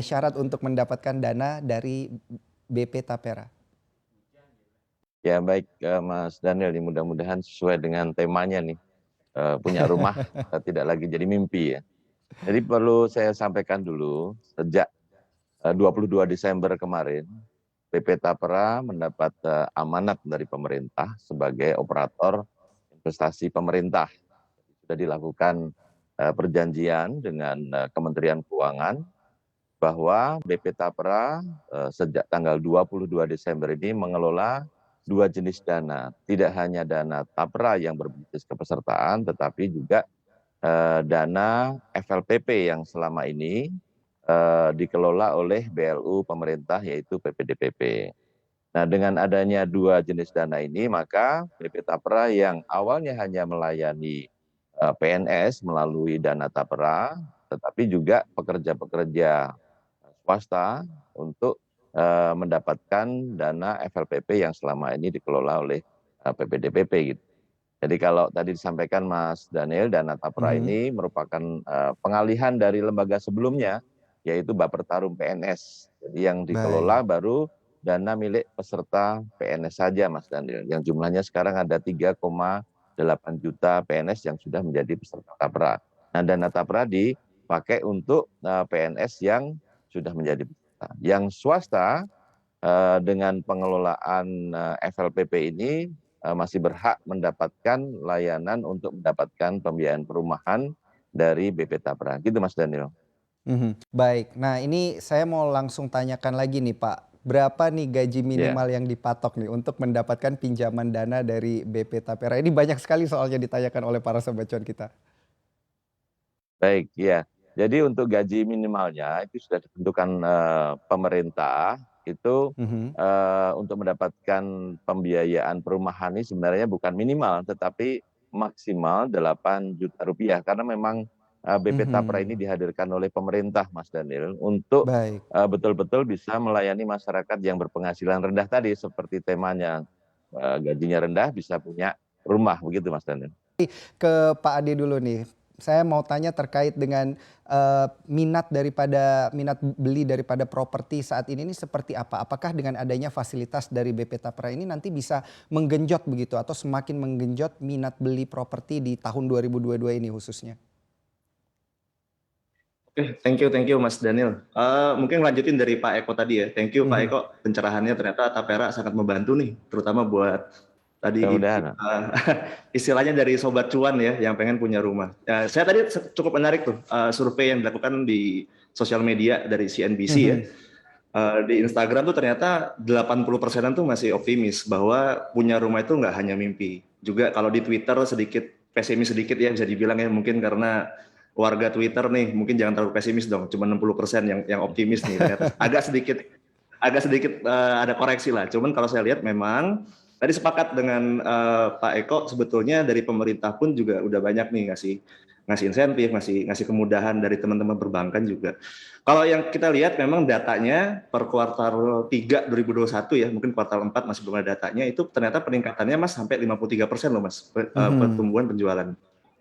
syarat untuk mendapatkan dana dari BP Tapera? Ya baik, Mas Daniel, nih mudah-mudahan sesuai dengan temanya nih, punya rumah, tidak lagi jadi mimpi ya. Jadi perlu saya sampaikan dulu, sejak, 22 Desember kemarin, BP Tapera mendapat, amanat dari pemerintah sebagai operator investasi pemerintah. Sudah dilakukan, perjanjian dengan, Kementerian Keuangan bahwa BP Tapera, sejak tanggal 22 Desember ini mengelola 2 jenis dana. Tidak hanya dana Tapera yang berbasis kepesertaan, tetapi juga, dana FLPP yang selama ini, dikelola oleh BLU pemerintah yaitu PPDPP. Nah, dengan adanya 2 jenis dana ini, maka BP Tapera yang awalnya hanya melayani, PNS melalui dana Tapera, tetapi juga pekerja-pekerja swasta untuk, mendapatkan dana FLPP yang selama ini dikelola oleh, PPDPP gitu. Jadi kalau tadi disampaikan Mas Daniel, dana Tapera Mhm, ini merupakan, pengalihan dari lembaga sebelumnya, yaitu Bappertarum PNS. Jadi yang baik. dikelola baru dana milik peserta PNS saja Mas Daniel, yang jumlahnya sekarang ada 3,8 juta PNS yang sudah menjadi peserta Tapera. Nah, dana Tapera dipakai untuk, PNS yang sudah menjadi peserta. Yang swasta, dengan pengelolaan, FLPP ini, masih berhak mendapatkan layanan untuk mendapatkan pembiayaan perumahan dari BP Tapera, gitu Mas Daniel. Mhm, baik. Nah, ini saya mau langsung tanyakan lagi nih, Pak. Berapa nih gaji Ya, minimal yang dipatok nih untuk mendapatkan pinjaman dana dari BP Tapera? Ini banyak sekali soalnya ditanyakan oleh para sobat cuan kita. baik, ya. Jadi untuk gaji minimalnya itu sudah ditentukan, pemerintah, itu, Mhm, untuk mendapatkan pembiayaan perumahan ini sebenarnya bukan minimal, tetapi maksimal 8 juta rupiah. Karena memang, BP Tapera ini mhm, dihadirkan oleh pemerintah Mas Daniel, untuk, baik. betul-betul bisa melayani masyarakat yang berpenghasilan rendah tadi, seperti temanya, gajinya rendah bisa punya rumah, begitu Mas Daniel. Ke Pak Ade dulu nih. Saya mau tanya terkait dengan, minat beli daripada properti saat ini seperti apa? Apakah dengan adanya fasilitas dari BP Tapra ini nanti bisa menggenjot begitu atau semakin menggenjot minat beli properti di tahun 2022 ini khususnya? Oke, thank you Mas Daniel. Mungkin lanjutin dari Pak Eko tadi ya. Thank you Pak Mhm, Eko, pencerahannya ternyata Tapera sangat membantu nih, terutama buat tadi Mudah-mudahan. istilahnya dari sobat cuan ya yang pengen punya rumah. Saya tadi cukup menarik tuh survei yang dilakukan di sosial media dari CNBC ya. mhm, Di Instagram tuh ternyata 80%-an tuh masih optimis bahwa punya rumah itu nggak hanya mimpi. Juga kalau di Twitter sedikit pesimis sedikit ya bisa dibilang ya, mungkin karena warga Twitter nih mungkin jangan terlalu pesimis dong, cuma 60% yang optimis nih ternyata. Agak sedikit ada koreksi lah. Cuman kalau saya lihat memang tadi sepakat dengan Pak Eko, sebetulnya dari pemerintah pun juga udah banyak nih ngasih ngasih insentif, ngasih kemudahan dari teman-teman perbankan juga. Kalau yang kita lihat memang datanya per kuartal 3 2021 ya, mungkin kuartal 4 masih belum ada datanya, itu ternyata peningkatannya Mas sampai 53% loh Mas, mhm, pertumbuhan penjualan.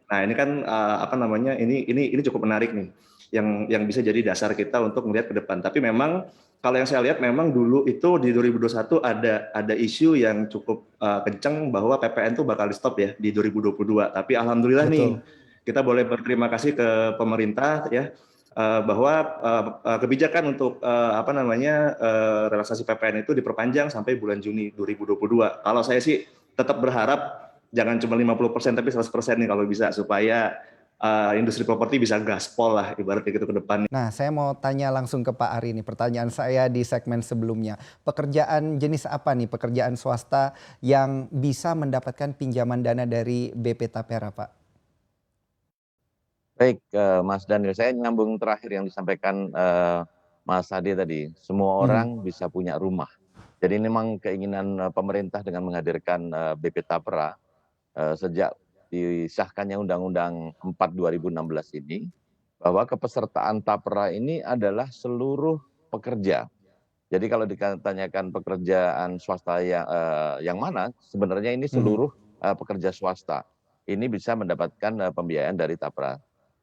Nah ini kan apa namanya, ini cukup menarik nih, yang bisa jadi dasar kita untuk melihat ke depan. Tapi memang kalau yang saya lihat memang dulu itu di 2021 ada isu yang cukup kencang bahwa PPN tuh bakal di-stop ya di 2022. Tapi alhamdulillah betul. nih, kita boleh berterima kasih ke pemerintah ya, bahwa kebijakan untuk apa namanya, relaksasi PPN itu diperpanjang sampai bulan Juni 2022. Kalau saya sih tetap berharap jangan cuma 50% tapi 100% nih kalau bisa, supaya industri properti bisa gaspol lah ibaratnya gitu ke depan. Nah, saya mau tanya langsung ke Pak Ari nih, pertanyaan saya di segmen sebelumnya. Pekerjaan jenis apa nih, pekerjaan swasta yang bisa mendapatkan pinjaman dana dari BP Tapera, Pak? Baik, Mas Daniel, saya nyambung terakhir yang disampaikan, Mas Ade tadi, semua Mhm, orang bisa punya rumah. Jadi ini memang keinginan, pemerintah dengan menghadirkan, BP Tapera, sejak disahkannya Undang-Undang 4 2016 ini, bahwa kepesertaan Tapera ini adalah seluruh pekerja. Jadi kalau ditanyakan pekerjaan swasta yang mana, sebenarnya ini mhm. seluruh, pekerja swasta. Ini bisa mendapatkan, pembiayaan dari Tapera.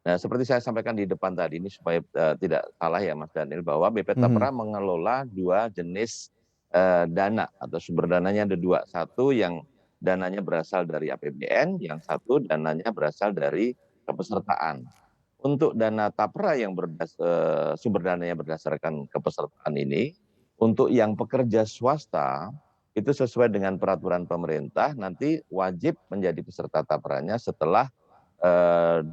Nah, seperti saya sampaikan di depan tadi ini supaya tidak salah ya Mas Daniel, bahwa BP Mhm. Tapra mengelola 2 jenis dana atau sumber dananya ada 2. Satu yang dananya berasal dari APBN, yang satu dananya berasal dari kepesertaan. Untuk dana Tapra yang sumber dananya berdasarkan kepesertaan ini, untuk yang pekerja swasta itu sesuai dengan peraturan pemerintah nanti wajib menjadi peserta Tapranya setelah 7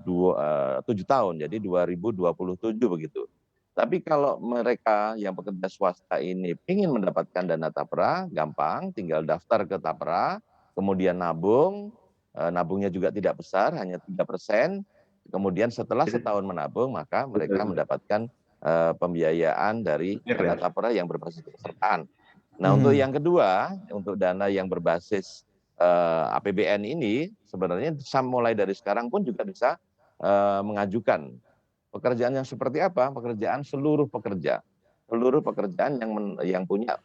tahun, jadi 2027 begitu. Tapi kalau mereka yang pekerja swasta ini ingin mendapatkan dana Tapra, gampang, tinggal daftar ke Tapra, kemudian nabung, nabungnya juga tidak besar, hanya 3%, kemudian setelah setahun menabung, maka mereka Betul. mendapatkan pembiayaan dari Iya, dana Fer. Tapra yang berbasis kepesertaan. Nah, untuk Mhm. yang kedua, untuk dana yang berbasis APBN ini sebenarnya mulai dari sekarang pun juga bisa mengajukan. Pekerjaan yang seperti apa? Pekerjaan seluruh pekerja. Seluruh pekerjaan yang punya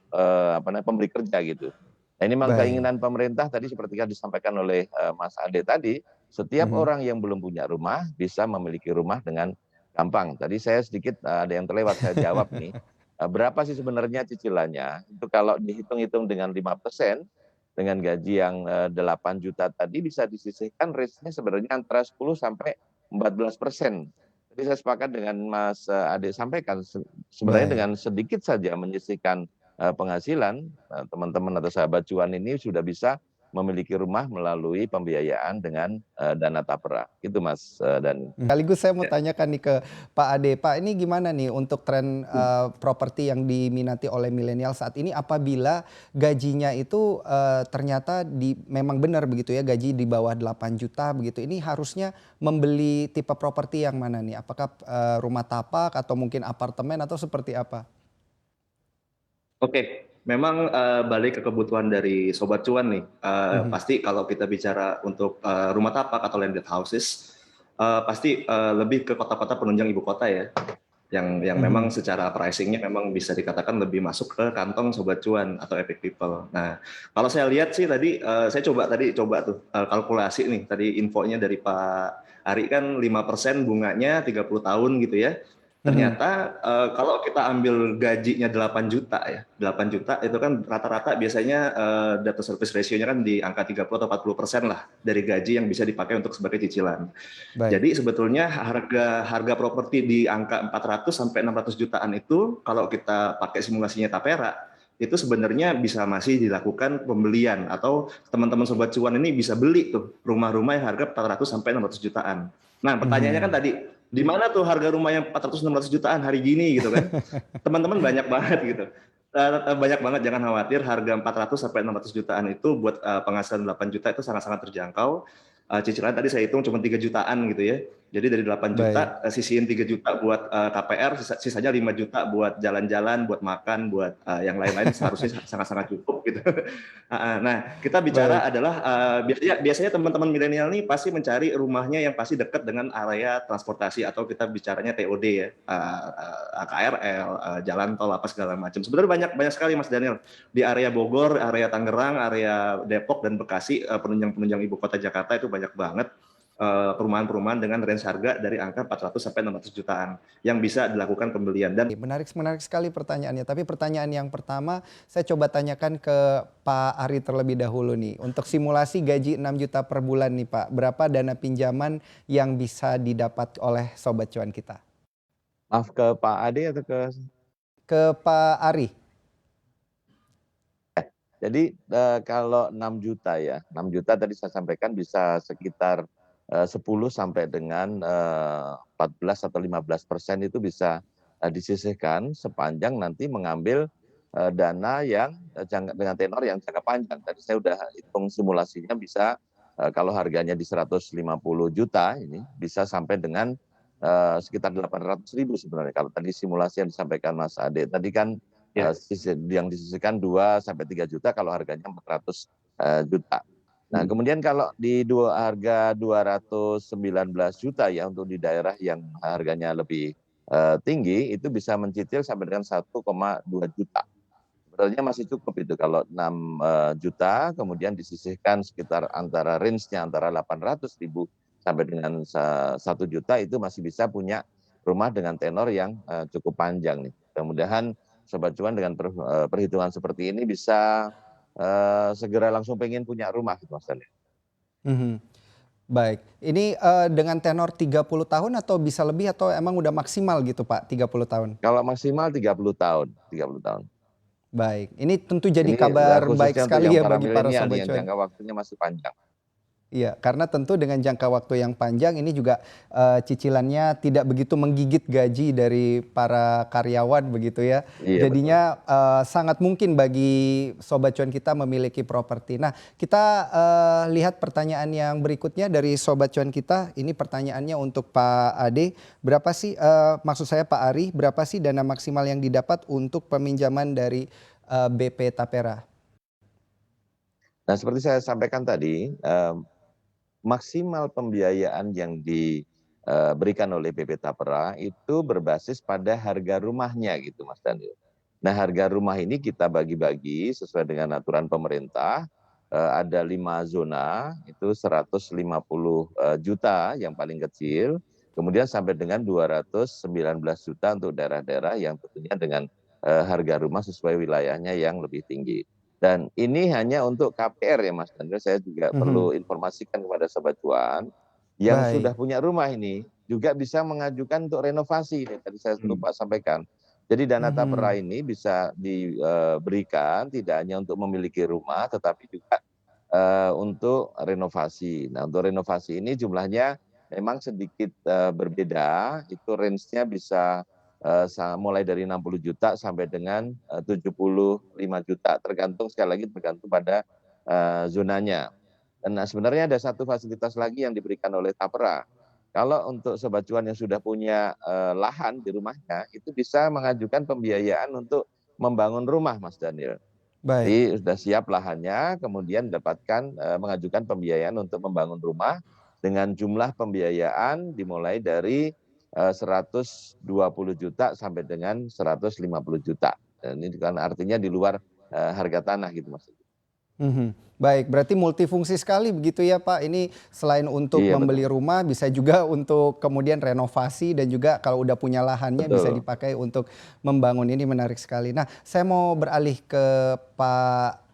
pemberi kerja gitu. Nah, ini memang Baik. keinginan pemerintah tadi seperti yang disampaikan oleh Mas Ade tadi, setiap Mhm. orang yang belum punya rumah bisa memiliki rumah dengan gampang. Tadi saya sedikit ada yang terlewat saya jawab nih. Berapa sih sebenarnya cicilannya? Itu kalau dihitung-hitung dengan 5%, dengan gaji yang 8 juta tadi bisa disisihkan range-nya sebenarnya antara 10 sampai 14%. Jadi saya sepakat dengan Mas Ade sampaikan, sebenarnya Baik. dengan sedikit saja menyisihkan penghasilan, teman-teman atau sahabat cuan ini sudah bisa memiliki rumah melalui pembiayaan dengan dana Tapra. Itu Mas Dani. Sekaligus saya mau Ya. tanyakan nih ke Pak Ade. Pak, ini gimana nih untuk tren, properti yang diminati oleh milenial saat ini apabila gajinya itu, ternyata memang benar begitu ya gaji di bawah 8 juta begitu. Ini harusnya membeli tipe properti yang mana nih? Apakah, rumah tapak atau mungkin apartemen atau seperti apa? Oke, memang balik ke kebutuhan dari sobat cuan nih. Mhm. Pasti kalau kita bicara untuk rumah tapak atau landed houses, pasti lebih ke kota-kota penunjang ibu kota ya, yang memang Mhm. secara pricingnya memang bisa dikatakan lebih masuk ke kantong sobat cuan atau epic people. Nah, kalau saya lihat sih tadi, saya coba tuh kalkulasi nih, tadi infonya dari Pak Ari kan 5% bunganya 30 tahun gitu ya. Mhm. Ternyata kalau kita ambil gajinya 8 juta ya, 8 juta itu kan rata-rata biasanya debt to service ratio-nya kan di angka 30 atau 40% lah dari gaji yang bisa dipakai untuk sebagai cicilan. Baik. Jadi sebetulnya harga harga properti di angka 400 sampai 600 jutaan itu kalau kita pakai simulasinya Tapera, itu sebenarnya bisa masih dilakukan pembelian atau teman-teman sobat cuan ini bisa beli tuh rumah-rumah yang harga 400 sampai 600 jutaan. Nah, pertanyaannya kan Mhm. tadi, di mana tuh harga rumah yang 400 600 jutaan hari gini gitu kan? Teman-teman banyak banget gitu. Banyak banget, jangan khawatir, harga 400 sampai 600 jutaan itu buat penghasilan 8 juta itu sangat-sangat terjangkau. Cicilan tadi saya hitung cuma 3 jutaan gitu ya. Jadi dari 8 Baik. juta sisihin 3 juta buat KPR, sisanya 5 juta buat jalan-jalan, buat makan, buat yang lain-lain seharusnya sangat-sangat cukup gitu. Nah, kita bicara Baik. adalah biasanya biasanya teman-teman milenial nih pasti mencari rumahnya yang pasti dekat dengan area transportasi atau kita bicaranya TOD ya, KRL, jalan tol apa segala macam. Sebenarnya banyak banyak sekali Mas Daniel di area Bogor, area Tangerang, area Depok dan Bekasi, penunjang-penunjang ibu kota Jakarta itu banyak banget perumahan-perumahan dengan range harga dari angka 400 sampai 600 jutaan yang bisa dilakukan pembelian. Dan Menarik menarik sekali pertanyaannya, tapi pertanyaan yang pertama saya coba tanyakan ke Pak Ari terlebih dahulu nih. Untuk simulasi gaji 6 juta per bulan nih Pak, berapa dana pinjaman yang bisa didapat oleh sobat cuan kita? Maaf, ke Pak Ade atau ke Ke Pak Ari. jadi kalau 6 juta ya, 6 juta tadi saya sampaikan bisa sekitar 10 sampai dengan 14 atau 15% itu bisa disisihkan sepanjang nanti mengambil dana yang dengan tenor yang jangka panjang. Tadi saya udah hitung simulasinya bisa kalau harganya di 150 juta ini bisa sampai dengan sekitar 800.000 sebenarnya. Kalau tadi simulasi yang disampaikan Mas Ade tadi kan ya, yang disisihkan 2 sampai 3 juta kalau harganya 400 juta. Nah, kemudian kalau di harga 219 juta ya untuk di daerah yang harganya lebih tinggi itu bisa mencicil sampai dengan 1,2 juta. Sebenarnya masih cukup itu kalau 6 juta kemudian disisihkan sekitar antara range-nya antara 800.000 sampai dengan 1 juta itu masih bisa punya rumah dengan tenor yang cukup panjang nih. Mudah-mudahan Sobat Cuan dengan perhitungan seperti ini bisa segera langsung pengen punya rumah gitu Mas Daniel. Mhm. Baik, ini dengan tenor 30 tahun atau bisa lebih atau emang udah maksimal gitu Pak 30 tahun? Kalau maksimal 30 tahun, 30 tahun. Baik, ini tentu jadi Ini kabar baik khususnya untuk sekali yang ya para bagi para milenial Sobat nih yang Cuan. jangka waktunya masih panjang. Iya, karena tentu dengan jangka waktu yang panjang ini juga cicilannya tidak begitu menggigit gaji dari para karyawan begitu ya. Iya betul. Jadinya sangat mungkin bagi Sobat Cuan kita memiliki properti. Nah, kita lihat pertanyaan yang berikutnya dari Sobat Cuan kita. Ini pertanyaannya untuk Pak Ade. Berapa sih, maksud saya Pak Ari, berapa sih dana maksimal yang didapat untuk peminjaman dari BP Tapera? Nah seperti saya sampaikan tadi, maksimal pembiayaan yang diberikan oleh BP Tapera itu berbasis pada harga rumahnya gitu Mas Daniel. Nah harga rumah ini kita bagi-bagi sesuai dengan aturan pemerintah, ada 5 zona, itu 150 juta yang paling kecil, kemudian sampai dengan 219 juta untuk daerah-daerah yang tentunya dengan harga rumah sesuai wilayahnya yang lebih tinggi. Dan ini hanya untuk KPR ya Mas Daniel, saya juga Mhm. perlu informasikan kepada Sobat Cuan, yang sudah Baik. punya rumah ini juga bisa mengajukan untuk renovasi, ini tadi saya Hmm. lupa sampaikan. Jadi dana tapera Mhm. ini bisa diberikan tidak hanya untuk memiliki rumah, tetapi juga untuk renovasi. Nah untuk renovasi ini jumlahnya memang sedikit berbeda, itu range-nya bisa mulai dari 60 juta sampai dengan 75 juta, tergantung sekali lagi tergantung pada zonanya. Nah sebenarnya ada satu fasilitas lagi yang diberikan oleh Tapera. Kalau untuk Sobat Cuan yang sudah punya lahan di rumahnya, itu bisa mengajukan pembiayaan untuk membangun rumah Mas Daniel. Baik. Jadi sudah siap lahannya, kemudian mendapatkan mengajukan pembiayaan untuk membangun rumah dengan jumlah pembiayaan dimulai dari 120 juta sampai dengan 150 juta. Dan ini kan artinya di luar harga tanah gitu Mas. Mhm. Baik, berarti multifungsi sekali begitu ya Pak. Ini selain untuk Iya membeli betul, rumah bisa juga untuk kemudian renovasi dan juga kalau udah punya lahannya bisa betul. dipakai untuk membangun. Ini menarik sekali. Nah, saya mau beralih ke Pak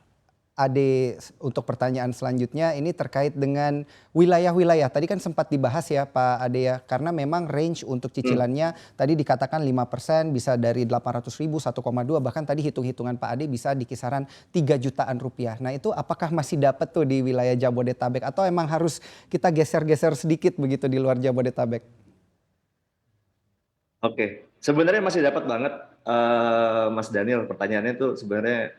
Ade untuk pertanyaan selanjutnya ini terkait dengan wilayah-wilayah. Tadi kan sempat dibahas ya Pak Ade ya, karena memang range untuk Hmm. cicilannya tadi dikatakan 5% bisa dari 800.000, 1,2 bahkan tadi hitung-hitungan Pak Ade bisa di kisaran 3 jutaan rupiah. Nah itu apakah masih dapat tuh di wilayah Jabodetabek atau emang harus kita geser-geser sedikit begitu di luar Jabodetabek? Oke, sebenarnya masih dapat banget, Mas Daniel. Pertanyaannya tuh sebenarnya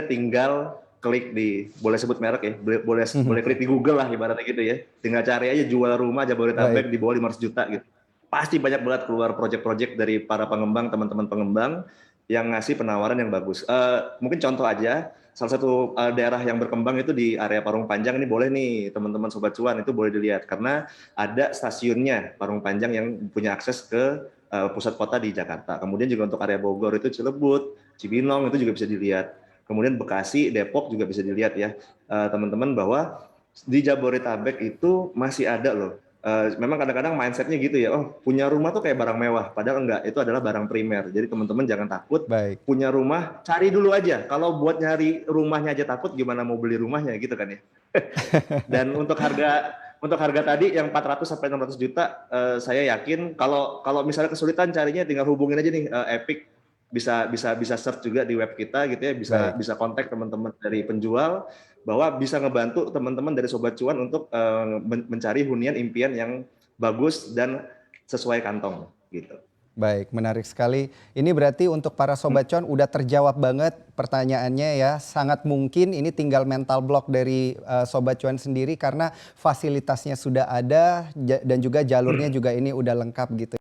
tinggal klik di, boleh sebut merek ya, boleh klik di Google lah ibaratnya gitu ya. Tinggal cari aja jual rumah Jabodetabek Baik. di bawah 500 juta gitu. Pasti banyak banget keluar project-project dari para pengembang, teman-teman pengembang yang ngasih penawaran yang bagus. Mungkin contoh aja, salah satu daerah yang berkembang itu di area Parung Panjang, ini boleh nih teman-teman Sobat Cuan itu boleh dilihat karena ada stasiunnya Parung Panjang yang punya akses ke pusat kota di Jakarta. Kemudian juga untuk area Bogor itu Cilebut, Cibinong itu juga bisa dilihat. Kemudian Bekasi, Depok juga bisa dilihat ya teman-teman bahwa di Jabodetabek itu masih ada loh. Memang kadang-kadang mindsetnya gitu ya, oh punya rumah tuh kayak barang mewah, padahal enggak, itu adalah barang primer. Jadi teman-teman jangan takut, Baik. punya rumah, cari dulu aja. Kalau buat nyari rumahnya aja takut, gimana mau beli rumahnya gitu kan ya. Dan untuk harga tadi yang 400 sampai 600 juta, saya yakin kalau misalnya kesulitan carinya tinggal hubungin aja nih Epic, bisa search juga di web kita gitu ya, Baik. bisa kontak teman-teman dari penjual bahwa bisa ngebantu teman-teman dari Sobat Cuan untuk mencari hunian impian yang bagus dan sesuai kantong gitu. Baik, menarik sekali. Ini berarti untuk para Sobat Cuan udah terjawab banget pertanyaannya ya. Sangat mungkin ini tinggal mental block dari Sobat Cuan sendiri karena fasilitasnya sudah ada dan juga jalurnya juga ini udah lengkap gitu.